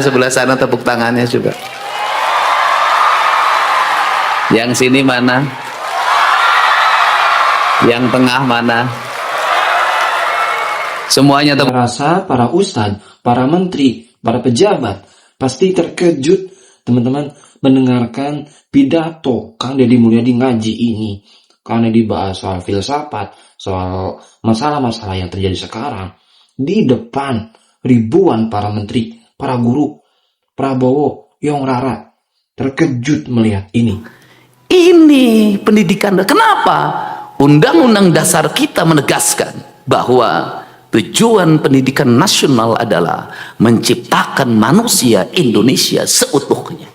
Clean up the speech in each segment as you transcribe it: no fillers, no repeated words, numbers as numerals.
Sebelah sana tepuk tangannya juga. Yang sini mana? Yang tengah mana? Semuanya tepuk. Rasa para ustadz, para menteri, para pejabat pasti terkejut teman-teman mendengarkan pidato Kang Deddy Mulyadi ngaji ini, karena dibahas soal filsafat, soal masalah-masalah yang terjadi sekarang di depan ribuan para menteri, para guru. Prabowo, Yong Rara terkejut melihat ini. Ini pendidikan. Kenapa? Undang-undang dasar kita menegaskan bahwa tujuan pendidikan nasional adalah menciptakan manusia Indonesia seutuhnya.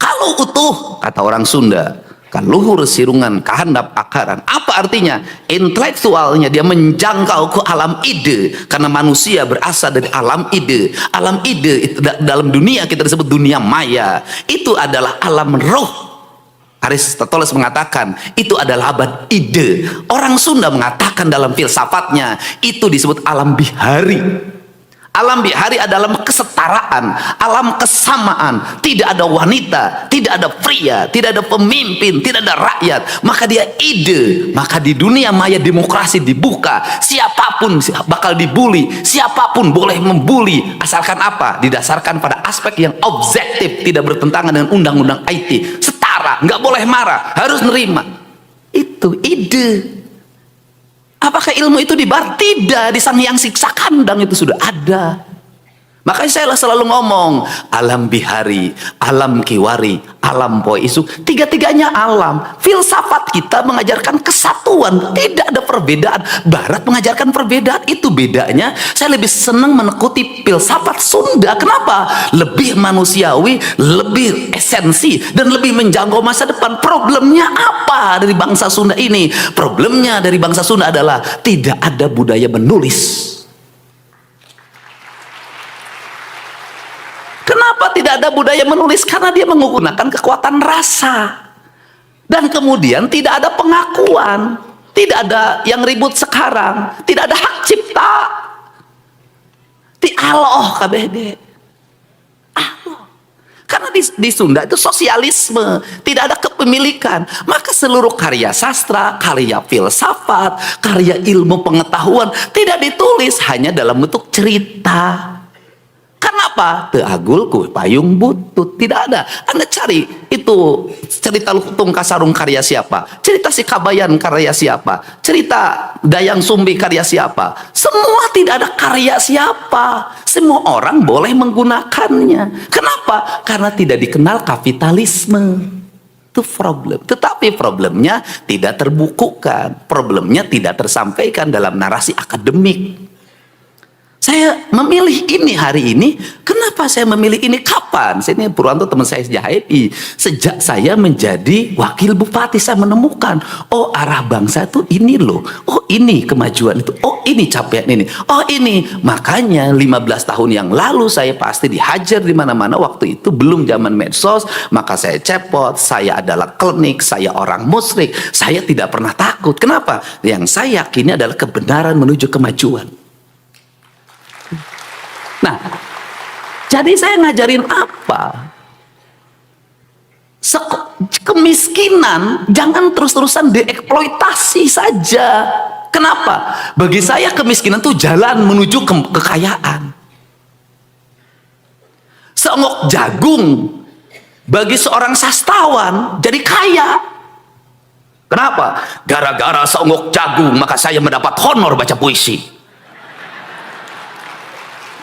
Kalau utuh, kata orang Sunda, kan luhur sirungan kahandap akaran. Apa artinya? Intelektualnya dia menjangkau ke alam ide, karena manusia berasal dari alam ide. Alam ide itu dalam dunia kita disebut dunia maya. Itu adalah alam roh. Aristoteles mengatakan itu adalah abad ide. Orang Sunda mengatakan dalam filsafatnya itu disebut alam bihari. Alam bihari adalah kesetaraan, alam kesamaan. Tidak ada wanita, tidak ada pria, tidak ada pemimpin, tidak ada rakyat. Maka dia ide. Maka di dunia maya demokrasi dibuka. Siapapun bakal dibully, siapapun boleh membuli. Asalkan apa? Didasarkan pada aspek yang objektif, tidak bertentangan dengan undang-undang IT. Setara, nggak boleh marah, harus nerima. Itu ide. Apakah ilmu itu dibar? Tidak. Di Sang Hyang Siksa Kandang itu sudah ada. Makanya saya selalu ngomong alam bihari, alam kiwari, alam poisu, tiga-tiganya alam. Filsafat kita mengajarkan kesatuan, tidak ada perbedaan. Barat mengajarkan perbedaan, itu bedanya. Saya lebih senang menekuti filsafat Sunda. Kenapa? Lebih manusiawi, lebih esensi, dan lebih menjangkau masa depan. Problemnya apa dari bangsa Sunda ini? Problemnya dari bangsa Sunda adalah tidak ada budaya menulis. Kenapa tidak ada budaya menulis? Karena dia menggunakan kekuatan rasa. Dan kemudian tidak ada pengakuan. Tidak ada yang ribut sekarang. Tidak ada hak cipta. Ti aloh KBD. Aloh. Karena di Sunda itu sosialisme. Tidak ada kepemilikan. Maka seluruh karya sastra, karya filsafat, karya ilmu pengetahuan tidak ditulis, hanya dalam bentuk cerita. Kenapa? Teagul ku payung butut. Tidak ada. Anda cari itu cerita Lutung Kasarung karya siapa? Cerita Si Kabayan karya siapa? Cerita Dayang Sumbi karya siapa? Semua tidak ada karya siapa. Semua orang boleh menggunakannya. Kenapa? Karena tidak dikenal kapitalisme. Itu problem. Tetapi problemnya tidak terbukukan. Problemnya tidak tersampaikan dalam narasi akademik. Saya memilih ini hari ini. Kenapa saya memilih ini? Kapan? Ini Purwanto teman saya sejak HMI. Sejak saya menjadi wakil bupati, saya menemukan, oh arah bangsa itu ini loh. Oh ini kemajuan itu. Oh ini capaian ini. Oh ini. Makanya 15 tahun yang lalu saya pasti dihajar di mana-mana. Waktu itu belum zaman medsos. Maka saya cepot. Saya adalah klinik. Saya orang musyrik. Saya tidak pernah takut. Kenapa? Yang saya yakini adalah kebenaran menuju kemajuan. Nah, jadi saya ngajarin apa? Kemiskinan jangan terus-terusan dieksploitasi saja. Kenapa? Bagi saya kemiskinan itu jalan menuju kekayaan. Seonggok jagung bagi seorang sastrawan jadi kaya. Kenapa? Gara-gara seonggok jagung maka saya mendapat honor baca puisi.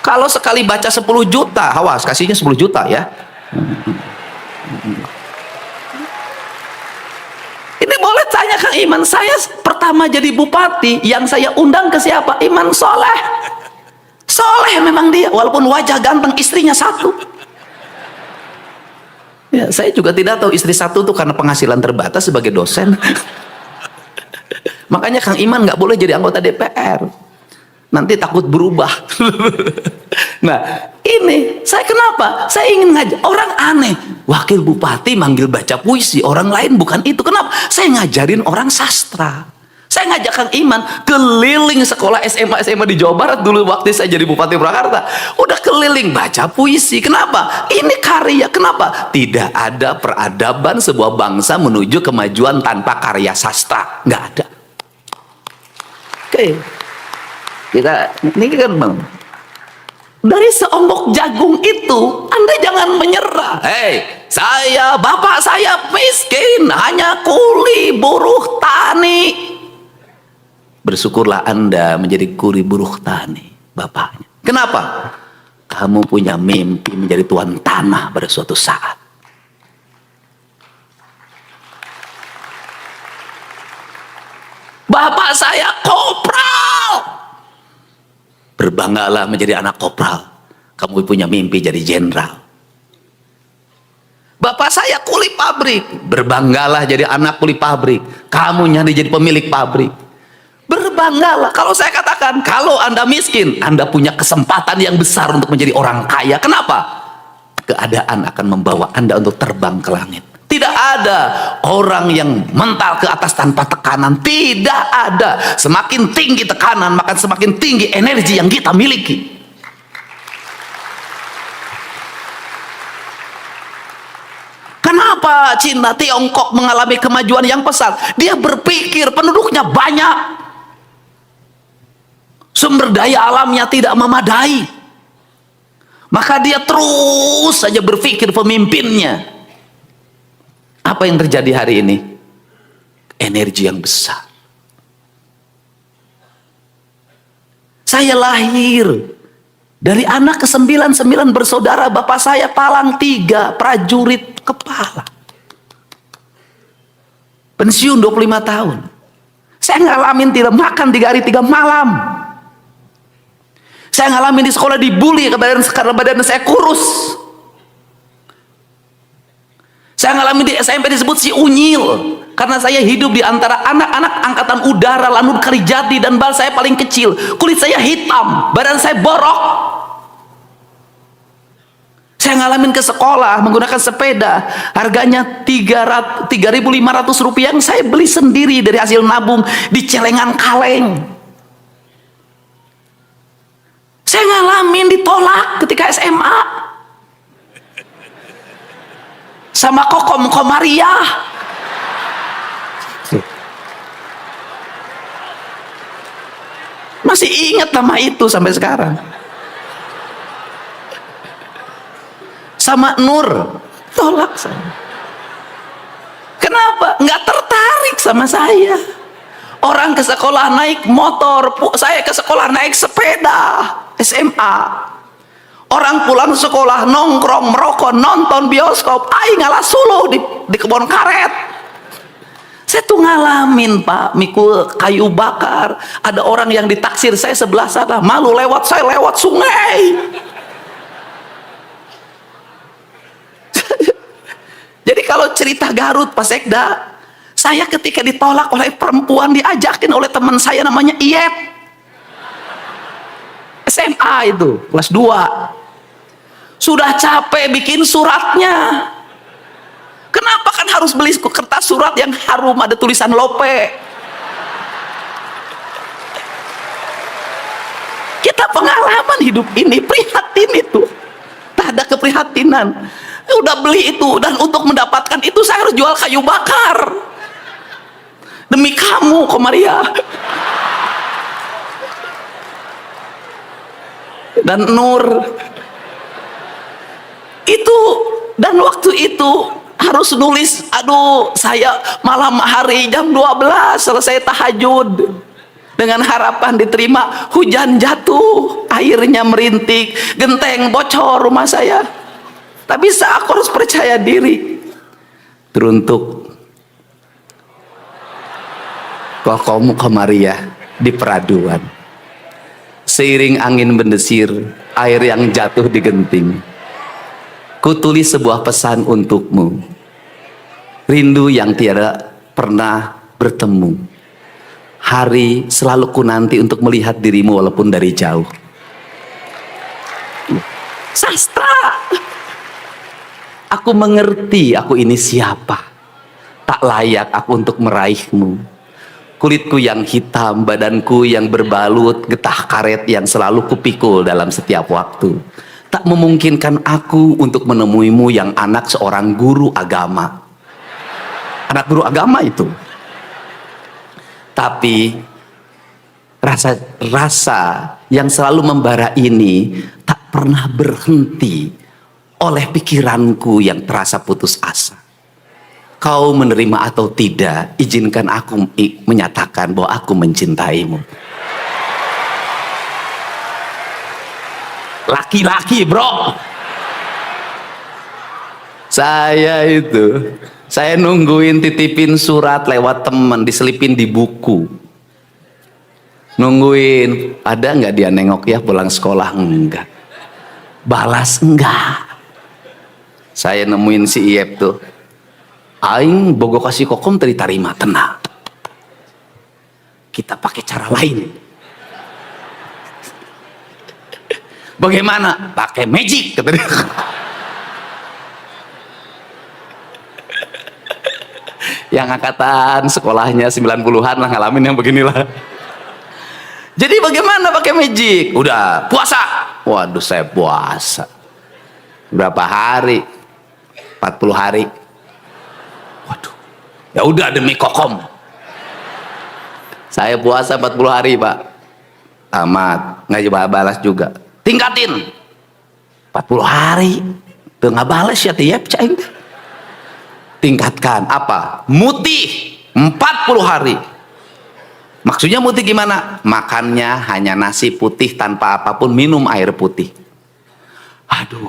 Kalau sekali baca 10 juta, awas kasihnya 10 juta ya. Ini boleh tanya Kang Iman, saya pertama jadi bupati, yang saya undang ke siapa? Iman Soleh. Soleh memang dia, walaupun wajah ganteng, istrinya satu. Ya, saya juga tidak tahu istri satu itu karena penghasilan terbatas sebagai dosen. Makanya Kang Iman nggak boleh jadi anggota DPR. Nanti takut berubah. Nah ini saya kenapa saya ingin ngajar orang aneh, wakil bupati manggil baca puisi, orang lain bukan itu. Kenapa? Saya ngajarin orang sastra. Saya ngajak Kang Iman keliling sekolah SMA di Jawa Barat dulu waktu saya jadi Bupati Purwakarta. Udah keliling baca puisi. Kenapa? Ini karya. Kenapa? Tidak ada peradaban sebuah bangsa menuju kemajuan tanpa karya sastra. Nggak ada. Oke. Ini kan Bang. Dari seonggok jagung itu, Anda jangan menyerah. Hei, bapak saya miskin, hanya kuli buruh tani. Bersyukurlah Anda menjadi kuli buruh tani, bapaknya. Kenapa? Kamu punya mimpi menjadi tuan tanah pada suatu saat. Bapak saya kopral. Berbanggalah menjadi anak kopral. Kamu punya mimpi jadi jenderal. Bapak saya kuli pabrik. Berbanggalah jadi anak kuli pabrik. Kamu nyari jadi pemilik pabrik. Berbanggalah. Kalau saya katakan, kalau Anda miskin, Anda punya kesempatan yang besar untuk menjadi orang kaya. Kenapa? Keadaan akan membawa Anda untuk terbang ke langit. Tidak ada orang yang mental ke atas tanpa tekanan. Tidak ada. Semakin tinggi tekanan, maka semakin tinggi energi yang kita miliki. Kenapa Cina, Tiongkok mengalami kemajuan yang pesat? Dia berpikir penduduknya banyak, sumber daya alamnya tidak memadai, maka dia terus saja berpikir pemimpinnya. Apa yang terjadi hari ini? Energi yang besar. Saya lahir dari anak ke-9 bersaudara. Bapak saya palang 3, prajurit kepala. Pensiun 25 tahun. Saya ngalamin tidak makan 3 hari 3 malam. Saya ngalamin di sekolah dibully karena badan saya kurus. Saya ngalamin di SMP disebut si unyil karena saya hidup di antara anak-anak angkatan udara Lanut Kalijati dan bal saya paling kecil. Kulit saya hitam, badan saya borok. Saya ngalamin ke sekolah menggunakan sepeda, harganya 3.500 rupiah yang saya beli sendiri dari hasil nabung di celengan kaleng. Saya ngalamin ditolak ketika SMA sama Kokom Komariah. Masih ingat nama itu sampai sekarang. Sama Nur, tolak saya. Kenapa? Nggak tertarik sama saya. Orang ke sekolah naik motor, saya ke sekolah naik sepeda SMA. Orang pulang sekolah nongkrong, merokok, nonton bioskop, ngalah suluh di kebun karet. Saya tuh ngalamin Pak, mikul kayu bakar. Ada orang yang ditaksir saya sebelah sana, malu lewat, saya lewat sungai. Jadi kalau cerita Garut Pak Sekda, saya ketika ditolak oleh perempuan diajakin oleh teman saya namanya Iyet. SMA itu, kelas 2. Sudah capek bikin suratnya. Kenapa kan harus beli kertas surat yang harum ada tulisan Lope? Kita pengalaman hidup ini, prihatin itu. Tak ada keprihatinan. Udah beli itu, dan untuk mendapatkan itu saya harus jual kayu bakar. Demi kamu, Komaria. Dan Nur. Itu, dan waktu itu harus nulis, aduh saya malam hari jam 12 selesai tahajud dengan harapan diterima. Hujan jatuh, airnya merintik, genteng bocor rumah saya. Tapi aku harus percaya diri. Teruntuk Kokomu Komariah di peraduan. Seiring angin mendesir, air yang jatuh di genting. Kutulis sebuah pesan untukmu. Rindu yang tiada pernah bertemu. Hari selalu ku nanti untuk melihat dirimu walaupun dari jauh. Sastra. Aku mengerti aku ini siapa. Tak layak aku untuk meraihmu. Kulitku yang hitam, badanku yang berbalut getah karet yang selalu kupikul dalam setiap waktu, tak memungkinkan aku untuk menemuimu yang anak seorang guru agama. Anak guru agama itu. Tapi rasa yang selalu membara ini tak pernah berhenti oleh pikiranku yang terasa putus asa. Kau menerima atau tidak, izinkan aku menyatakan bahwa aku mencintaimu. Laki-laki, bro. Saya nungguin titipin surat lewat teman, diselipin di buku. Nungguin, ada nggak dia nengok ya pulang sekolah? Enggak. Balas enggak. Saya nemuin si Iep tuh. Aing bogo kasih kokom tadi tarima, tenang. Kita pakai cara lain. Bagaimana? Pakai magic, kata dia. Yang angkatan sekolahnya 90-an lah ngalamin yang beginilah. Jadi bagaimana pakai magic? Udah puasa. Waduh, saya puasa. Berapa hari? 40 hari. Waduh, ya udah demi kokom. Saya puasa 40 hari, Pak. Tamat, nggak coba balas juga. Tingkatin. 40 hari. Tuh nggak balas ya tiap caing. Tingkatkan apa? Mutih 40 hari. Maksudnya mutih gimana? Makannya hanya nasi putih tanpa apapun, minum air putih. Aduh,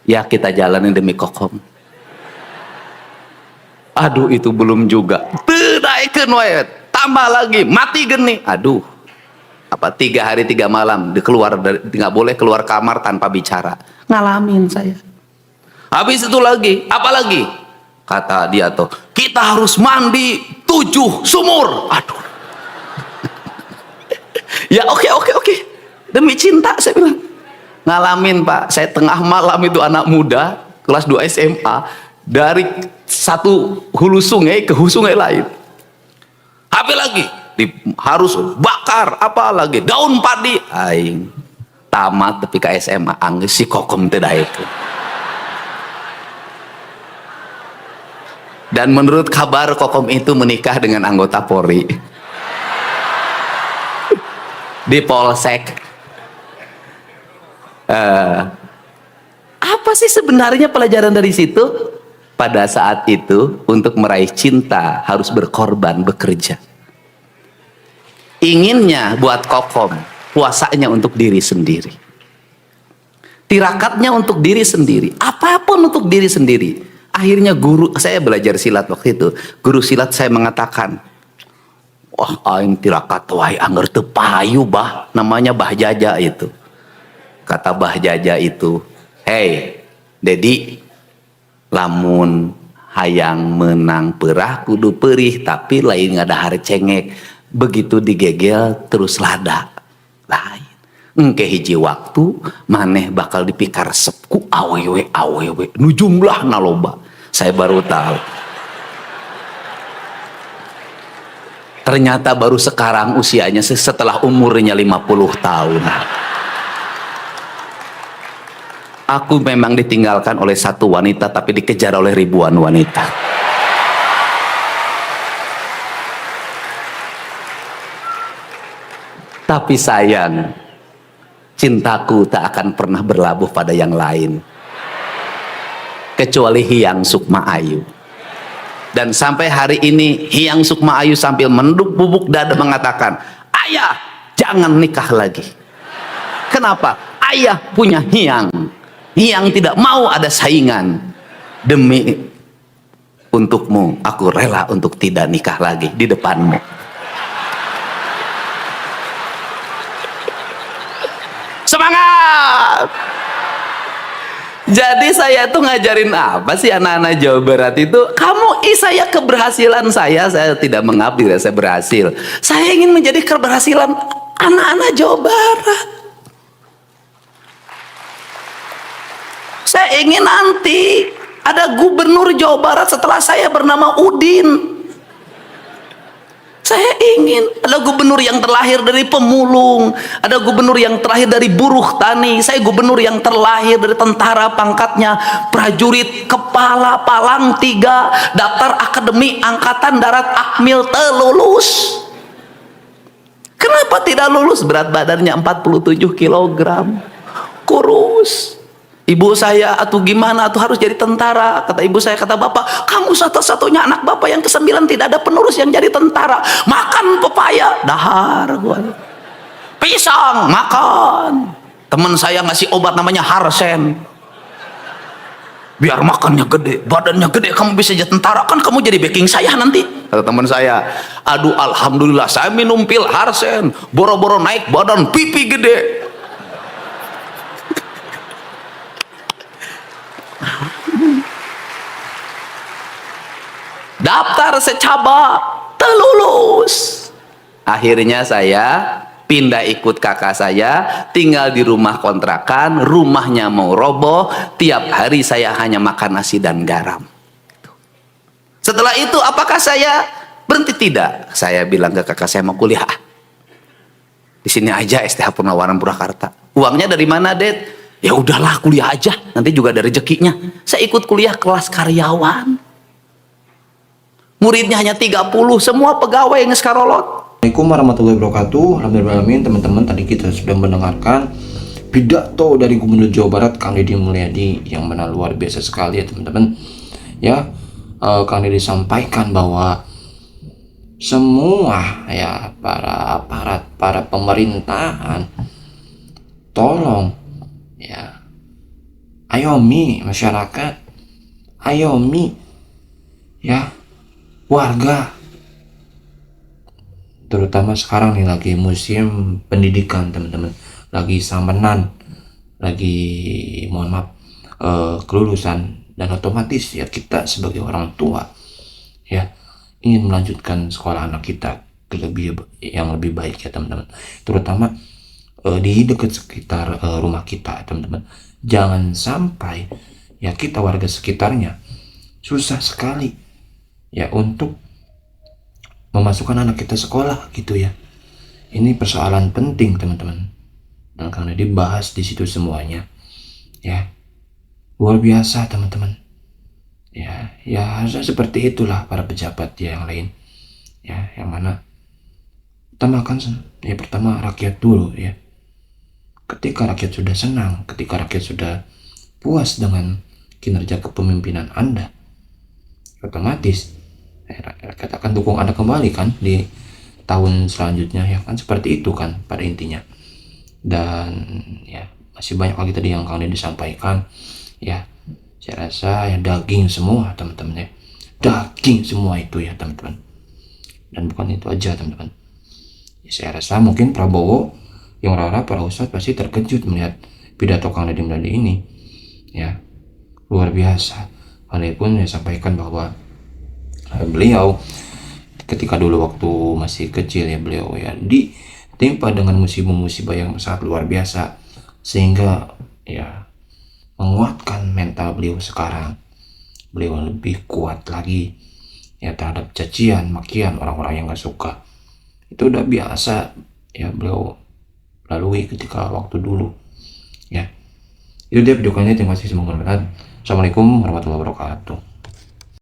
ya kita jalanin demi kokom. Aduh, itu belum juga. Naikkan wae, tambah lagi, mati geni. Aduh, apa 3 hari 3 malam nggak boleh keluar kamar tanpa bicara. Ngalamin saya. Habis itu lagi, apa lagi? Kata dia tuh, kita harus mandi 7 sumur. Aduh. Ya oke. Demi cinta saya bilang. Ngalamin, Pak. Saya tengah malam itu anak muda kelas 2 SMA dari satu hulu sungai ke hulu sungai lain. Apa lagi? Harus bakar apa lagi? Daun padi. Aing tamat tapi ke SMA anggeus si kokom teh daek. Dan menurut kabar kokom itu menikah dengan anggota Polri. Di Polsek. Apa sih sebenarnya pelajaran dari situ? Pada saat itu untuk meraih cinta harus berkorban, bekerja. Inginnya buat kokom, puasanya untuk diri sendiri. Tirakatnya untuk diri sendiri, apapun untuk diri sendiri. Akhirnya guru, saya belajar silat waktu itu, guru silat saya mengatakan, wah aing tirakat wae anger teu payu bah, namanya Bah Jaja itu. Kata Bah Jaja itu, hey Dedi, lamun hayang menang perah kudu perih, tapi lain ngadahar cengek, begitu digegel terus lada lain. Engke hiji waktu maneh bakal dipikar sepku awewe nu jumlah naloba. Saya baru tahu ternyata baru sekarang usianya setelah umurnya 50 tahun. Aku memang ditinggalkan oleh satu wanita tapi dikejar oleh ribuan wanita. Tapi sayang, cintaku tak akan pernah berlabuh pada yang lain kecuali Hyang Sukma Ayu. Dan sampai hari ini Hyang Sukma Ayu sambil menduk bubuk dada mengatakan, ayah jangan nikah lagi. Kenapa? Ayah punya Hyang. Hyang tidak mau ada saingan. Demi untukmu aku rela untuk tidak nikah lagi di depanmu. Semangat. Jadi saya tuh ngajarin apa sih anak-anak Jawa Barat itu? Kamu saya keberhasilan saya tidak mengabdi, saya berhasil. Saya ingin menjadi keberhasilan anak-anak Jawa Barat. Saya ingin nanti ada gubernur Jawa Barat setelah saya bernama Udin. Saya ingin ada gubernur yang terlahir dari pemulung, ada gubernur yang terlahir dari buruh tani, saya gubernur yang terlahir dari tentara pangkatnya prajurit kepala palang 3, daftar akademi angkatan darat akmil lulus. Kenapa tidak lulus? Berat badannya 47 kilogram, kurus. Ibu saya atau gimana atau harus jadi tentara, kata ibu saya, kata bapak, kamu satu-satunya anak bapak yang ke-9 tidak ada penerus yang jadi tentara. Makan pepaya, dahar gua. Pisang makan. Teman saya ngasih obat namanya Harsen, biar makannya gede, badannya gede, kamu bisa jadi tentara, kan kamu jadi backing saya nanti, kata teman saya. Aduh, alhamdulillah saya minum pil Harsen, boro-boro naik badan, pipi gede. Daftar secaba telulus. Akhirnya saya pindah ikut kakak saya, tinggal di rumah kontrakan, rumahnya mau roboh, tiap hari saya hanya makan nasi dan garam. Setelah itu apakah saya berhenti? Tidak. Saya bilang ke kakak saya, mau kuliah di sini aja, STH Purnawarman Purwakarta. Uangnya dari mana, Det? Ya udahlah, kuliah aja, nanti juga ada rezekinya. Saya ikut kuliah kelas karyawan. Muridnya hanya 30, semua pegawai yang ngeskarolot. Assalamualaikum warahmatullahi wabarakatuh. Alhamdulillah, teman-teman, tadi kita sudah mendengarkan pidato dari Gubernur Jawa Barat Kang Deddy Mulyadi yang mana luar biasa sekali ya teman-teman. Ya, Kang Deddy sampaikan bahwa semua ya para aparat, para pemerintahan, tolong ya, ayomi masyarakat, ayomi ya warga, terutama sekarang nih lagi musim pendidikan teman-teman, lagi samenan, lagi mohon maaf kelulusan, dan otomatis ya kita sebagai orang tua ya ingin melanjutkan sekolah anak kita ke yang lebih baik ya teman-teman, terutama di dekat sekitar rumah kita teman-teman. Jangan sampai ya kita warga sekitarnya susah sekali ya untuk memasukkan anak kita sekolah gitu ya. Ini persoalan penting teman-teman, dan karena dibahas di situ semuanya ya, luar biasa teman-teman ya. Ya harusnya seperti itulah para pejabat ya yang lain ya, yang mana utamakan ya pertama rakyat dulu ya. Ketika rakyat sudah senang, ketika rakyat sudah puas dengan kinerja kepemimpinan Anda, otomatis rakyat akan dukung Anda kembali kan di tahun selanjutnya ya kan, seperti itu kan pada intinya. Dan ya masih banyak lagi tadi yang Kang Deddy disampaikan ya. Saya rasa ya daging semua teman-teman ya, daging semua itu ya teman-teman. Dan bukan itu aja teman-teman ya, saya rasa mungkin Prabowo yang rara para ustadz pasti terkejut melihat pidato Kang Deddy Mulyadi ini ya, luar biasa. Walaupun saya sampaikan bahwa beliau ketika dulu waktu masih kecil ya, beliau ya ditimpa dengan musibah-musibah yang sangat luar biasa, sehingga ya menguatkan mental beliau sekarang. Beliau lebih kuat lagi ya terhadap cacian, makian orang-orang yang gak suka. Itu udah biasa ya beliau lalui ketika waktu dulu ya. Itu dia video kali ini, terima kasih, semoga bermanfaat. Assalamualaikum warahmatullahi wabarakatuh.